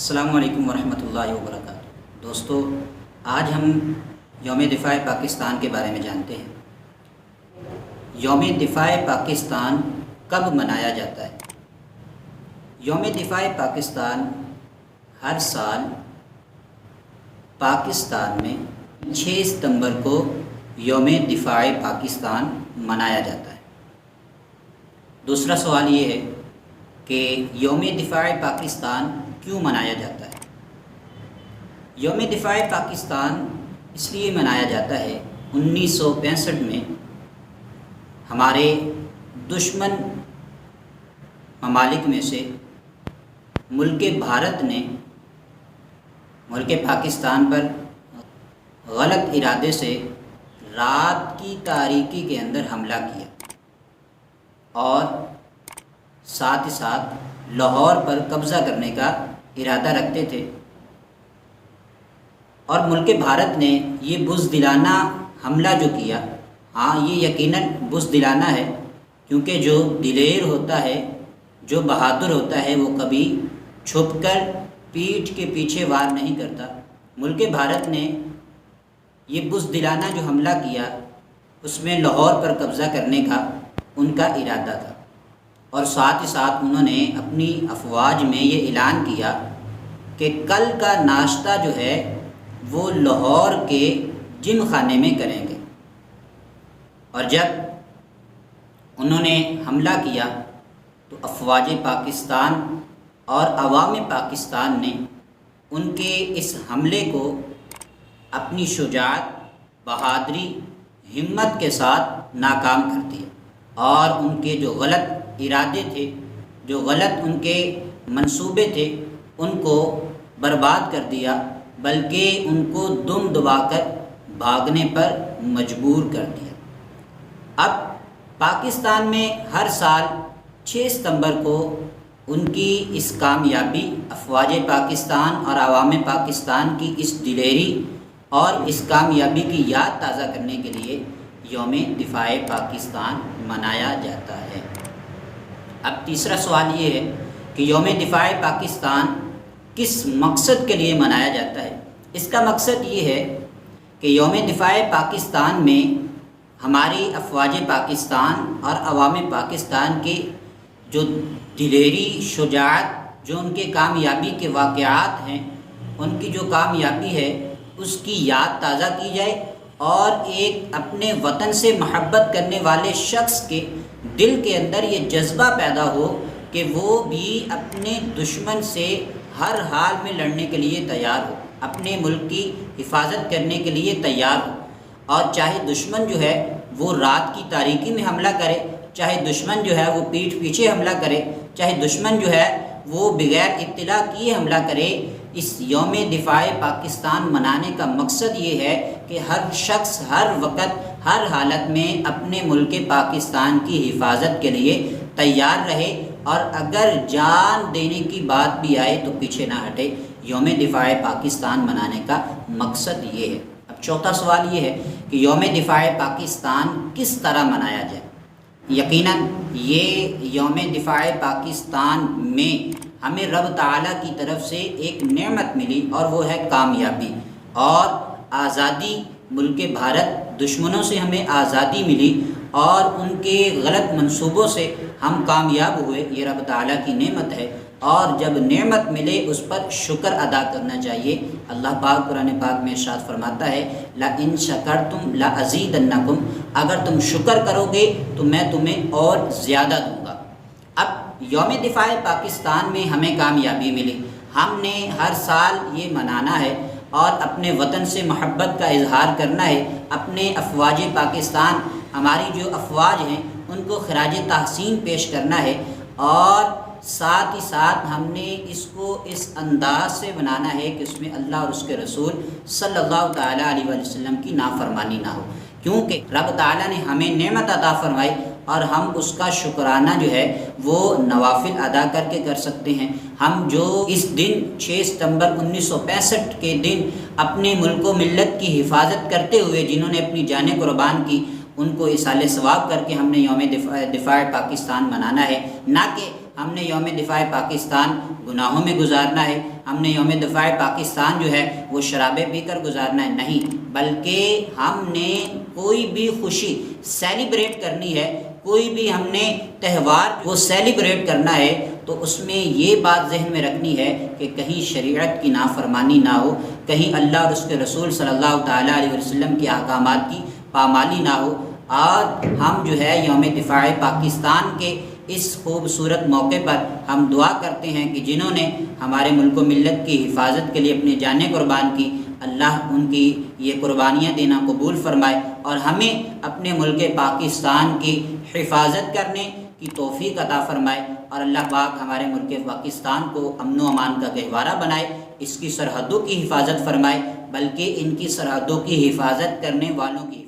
السلام علیکم ورحمۃ اللہ وبرکاتہ۔ دوستو، آج ہم یوم دفاع پاکستان کے بارے میں جانتے ہیں۔ یوم دفاع پاکستان کب منایا جاتا ہے؟ یوم دفاع پاکستان ہر سال پاکستان میں 6 ستمبر کو یوم دفاع پاکستان منایا جاتا ہے۔ دوسرا سوال یہ ہے کہ یوم دفاع پاکستان کیوں منایا جاتا ہے؟ یوم دفاع پاکستان اس لیے منایا جاتا ہے، 1965 میں ہمارے دشمن ممالک میں سے ملک بھارت نے ملک پاکستان پر غلط ارادے سے رات کی تاریکی کے اندر حملہ کیا اور ساتھ ہی ساتھ لاہور پر قبضہ کرنے کا ارادہ رکھتے تھے، اور ملک بھارت نے یہ بزدلانہ حملہ جو کیا، یہ یقیناً بزدلانہ ہے، کیونکہ جو دلیر ہوتا ہے، جو بہادر ہوتا ہے، وہ کبھی چھپ کر پیٹھ کے پیچھے وار نہیں کرتا۔ ملک بھارت نے یہ بزدلانہ جو حملہ کیا، اس میں لاہور پر قبضہ کرنے کا ان کا ارادہ تھا، اور ساتھ ہی ساتھ انہوں نے اپنی افواج میں یہ اعلان کیا کہ کل کا ناشتہ جو ہے وہ لاہور کے جم خانے میں کریں گے۔ اور جب انہوں نے حملہ کیا تو افواج پاکستان اور عوام پاکستان نے ان کے اس حملے کو اپنی شجاعت، بہادری، ہمت کے ساتھ ناکام کر دیا، اور ان کے جو غلط ارادے تھے، جو غلط ان کے منصوبے تھے، ان کو برباد کر دیا، بلکہ ان کو دم دبا کر بھاگنے پر مجبور کر دیا۔ اب پاکستان میں ہر سال 6 ستمبر کو ان کی اس کامیابی، افواج پاکستان اور عوام پاکستان کی اس دلیری اور اس کامیابی کی یاد تازہ کرنے کے لیے یوم دفاع پاکستان منایا جاتا ہے۔ اب تیسرا سوال یہ ہے کہ یوم دفاع پاکستان کس مقصد کے لیے منایا جاتا ہے؟ اس کا مقصد یہ ہے کہ یوم دفاع پاکستان میں ہماری افواج پاکستان اور عوام پاکستان کی جو دلیری، شجاعت، جو ان کے کامیابی کے واقعات ہیں، ان کی جو کامیابی ہے، اس کی یاد تازہ کی جائے، اور ایک اپنے وطن سے محبت کرنے والے شخص کے دل کے اندر یہ جذبہ پیدا ہو کہ وہ بھی اپنے دشمن سے ہر حال میں لڑنے کے لیے تیار ہو، اپنے ملک کی حفاظت کرنے کے لیے تیار ہو، اور چاہے دشمن جو ہے وہ رات کی تاریکی میں حملہ کرے، چاہے دشمن جو ہے وہ پیٹھ پیچھے حملہ کرے، چاہے دشمن جو ہے وہ بغیر اطلاع کیے حملہ کرے۔ اس یوم دفاع پاکستان منانے کا مقصد یہ ہے کہ ہر شخص ہر وقت ہر حالت میں اپنے ملک پاکستان کی حفاظت کے لیے تیار رہے، اور اگر جان دینے کی بات بھی آئے تو پیچھے نہ ہٹے۔ یوم دفاع پاکستان منانے کا مقصد یہ ہے۔ اب چوتھا سوال یہ ہے کہ یوم دفاع پاکستان کس طرح منایا جائے؟ یقیناً یہ یوم دفاع پاکستان میں ہمیں رب تعالیٰ کی طرف سے ایک نعمت ملی، اور وہ ہے کامیابی اور آزادی۔ ملک بھارت دشمنوں سے ہمیں آزادی ملی، اور ان کے غلط منصوبوں سے ہم کامیاب ہوئے، یہ رب تعالیٰ کی نعمت ہے، اور جب نعمت ملے اس پر شکر ادا کرنا چاہیے۔ اللہ پاک قرآن پاک میں ارشاد فرماتا ہے، لَإِن شَكَرْتُمْ لَأَزِيدَنَّكُمْ، اگر تم شکر کرو گے تو میں تمہیں اور زیادہ دوں گا۔ اب یوم دفاع پاکستان میں ہمیں کامیابی ملی، ہم نے ہر سال یہ منانا ہے اور اپنے وطن سے محبت کا اظہار کرنا ہے، اپنے افواج پاکستان، ہماری جو افواج ہیں ان کو خراج تحسین پیش کرنا ہے، اور ساتھ ہی ساتھ ہم نے اس کو اس انداز سے بنانا ہے کہ اس میں اللہ اور اس کے رسول صلی اللہ تعالیٰ علیہ وسلم کی نافرمانی نہ ہو، کیونکہ رب تعالیٰ نے ہمیں نعمت عطا فرمائی، اور ہم اس کا شکرانہ جو ہے وہ نوافل ادا کر کے کر سکتے ہیں۔ ہم جو اس دن 6 ستمبر 1965 کے دن اپنے ملک و ملت کی حفاظت کرتے ہوئے جنہوں نے اپنی جانیں قربان کی، ان کو اصالِ ثواب کر کے ہم نے یوم دفاع پاکستان منانا ہے، نہ کہ ہم نے یوم دفاع پاکستان گناہوں میں گزارنا ہے، ہم نے یوم دفاع پاکستان جو ہے وہ شرابیں پی کر گزارنا ہے، نہیں، بلکہ ہم نے کوئی بھی خوشی سیلیبریٹ کرنی ہے، کوئی بھی ہم نے تہوار وہ سیلیبریٹ کرنا ہے تو اس میں یہ بات ذہن میں رکھنی ہے کہ کہیں شریعت کی نافرمانی نہ ہو، کہیں اللہ اور اس کے رسول صلی اللہ تعالیٰ علیہ وسلم کے احکامات کی پامالی نہ ہو۔ اور ہم جو ہے یوم دفاع پاکستان کے اس خوبصورت موقع پر ہم دعا کرتے ہیں کہ جنہوں نے ہمارے ملک و ملت کی حفاظت کے لیے اپنی جانیں قربان کی، اللہ ان کی یہ قربانیاں دینا قبول فرمائے اور ہمیں اپنے ملک پاکستان کی حفاظت کرنے کی توفیق عطا فرمائے، اور اللہ پاک ہمارے ملک پاکستان کو امن و امان کا گہوارہ بنائے، اس کی سرحدوں کی حفاظت فرمائے، بلکہ ان کی سرحدوں کی حفاظت کرنے والوں کی